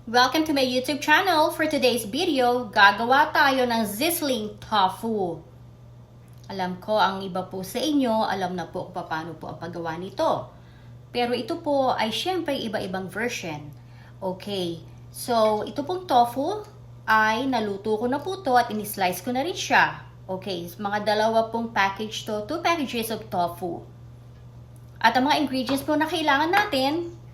Welcome to my YouTube channel. For today's video, gagawa tayo ng sizzling tofu. Alam ko ang iba po sa inyo, alam na po kung paano po ang paggawa nito. Pero ito po ay syempre iba-ibang version. Okay, so ito pong tofu ay naluto ko na po to at in-slice ko na rin siya. Okay, mga dalawa pong package to, 2 packages of tofu. At ang mga ingredients po na kailangan natin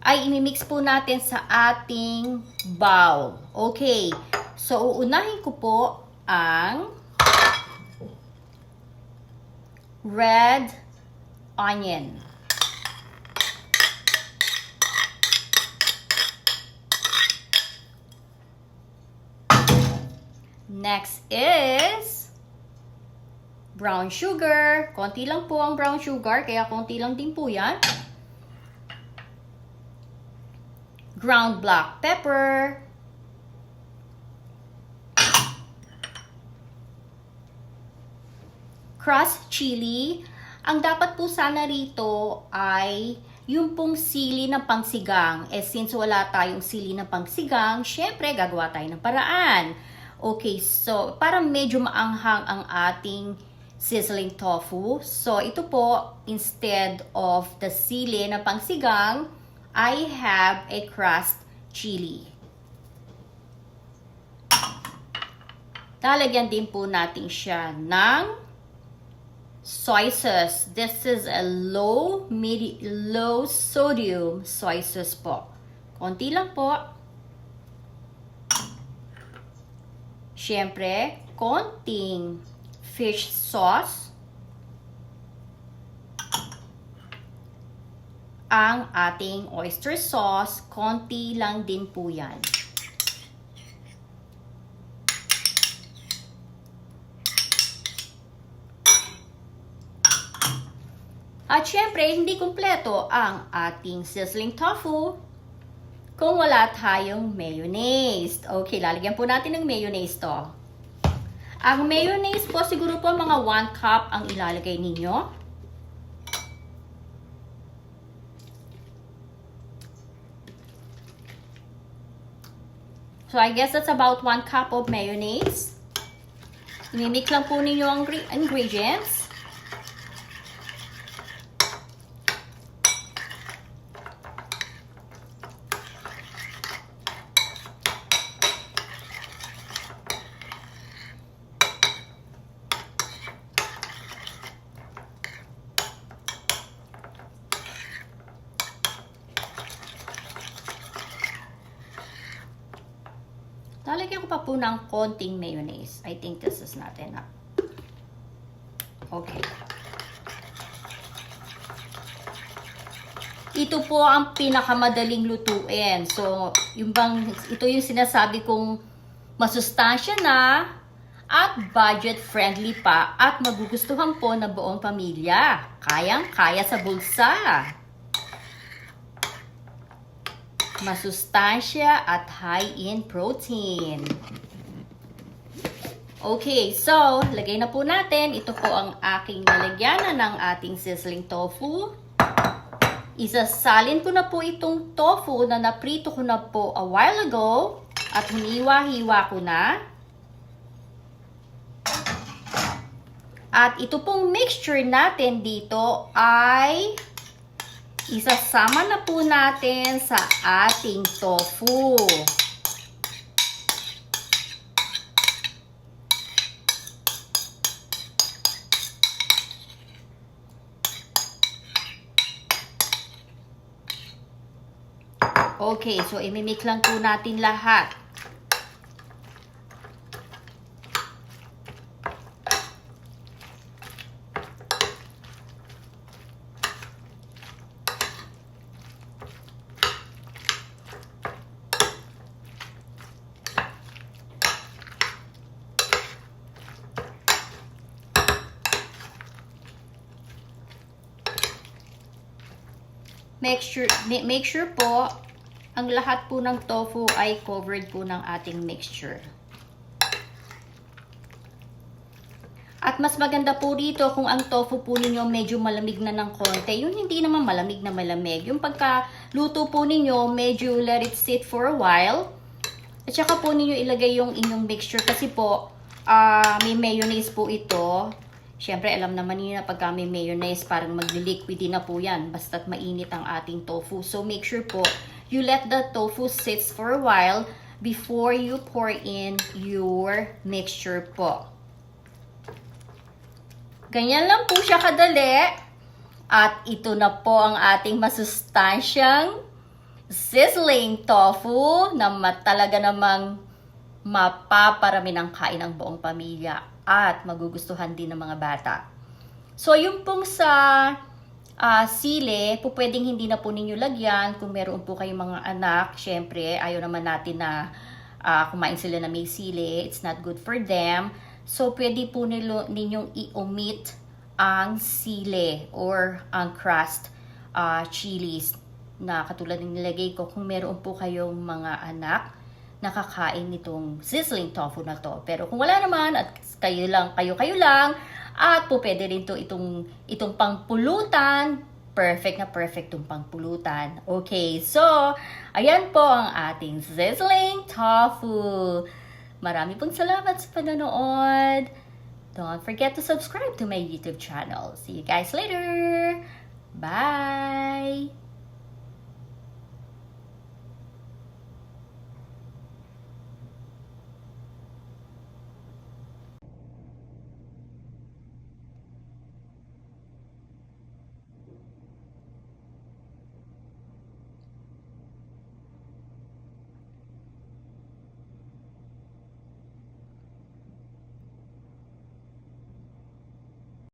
ay imimix po natin sa ating bowl. Okay. So, uunahin ko po ang red onion. Next is brown sugar. Konti lang po ang brown sugar, kaya konti lang din po yan. Ground black pepper, crushed chili. Ang dapat po sana rito ay yung pong sili ng pangsigang. Since wala tayong sili ng pangsigang, syempre gagawa tayo ng paraan. Okay, so para medyo maanghang ang ating sizzling tofu. So ito po, instead of the sili ng pangsigang, I have a crushed chili. Lalagyan din po natin siya ng soy sauce. This is a low sodium soy sauce po. Konti lang po. Siyempre, konting fish sauce. Ang ating oyster sauce, konti lang din po yan. At syempre, hindi kumpleto ang ating sizzling tofu kung wala tayong mayonnaise. Okay, lalagyan po natin ng mayonnaise to. Ang mayonnaise po, siguro po mga 1 cup ang ilalagay ninyo. So, I guess that's about 1 cup of mayonnaise. Imimix lang po ninyo ang ingredients. Lalagyan ko pa po ng konting mayonnaise. I think this is not enough. Okay. Ito po ang pinakamadaling lutuin. So, ito yung sinasabi kong masustansya na at budget friendly pa at magugustuhan po ng buong pamilya. Kayang-kaya sa bulsa. Masustansya at high in protein. Okay, so, lagay na po natin. Ito po ang aking nalagyanan ng ating sizzling tofu. Isasalin ko na po itong tofu na naprito ko na po a while ago at hiniwa-hiwa ko na. At ito pong mixture natin dito ay isasama na po natin sa ating tofu. Okay, so imimix lang po natin lahat. Make sure po ang lahat po ng tofu ay covered po ng ating mixture. At At mas maganda po dito kung ang tofu po ninyo medyo malamig na ng konti. Yung hindi naman malamig na malamig. Yung pagkaluto po ninyo, medyo let it sit for a while. At saka po ninyo ilagay yung inyong mixture kasi po, may mayonnaise po ito. Siyempre, alam naman niyo na pagka may mayonnaise, parang magli-liquid na po yan. Basta't mainit ang ating tofu. So, make sure po, you let the tofu sit for a while before you pour in your mixture po. Ganyan lang po siya kadali. At ito na po ang ating masustansyang sizzling tofu na talaga namang mapaparami ng kain ng buong pamilya at magugustuhan din ng mga bata. So, yung pong sa sili, po pwedeng hindi na po ninyo lagyan kung meron po kayong mga anak. Syempre, ayaw naman natin na kumain sila na may sili. It's not good for them. So, pwede po ninyong i-omit ang sili or ang crushed chilies na katulad ng nilagay ko kung meron po kayong mga anak nakakain nitong sizzling tofu na to. Pero kung wala naman at kayo lang at po pwede rin to itong pangpulutan, perfect na perfect itong pangpulutan. Okay, so ayan po ang ating sizzling tofu. Marami pong salamat sa panonood. Don't forget to subscribe to my YouTube channel. See you guys later. Bye!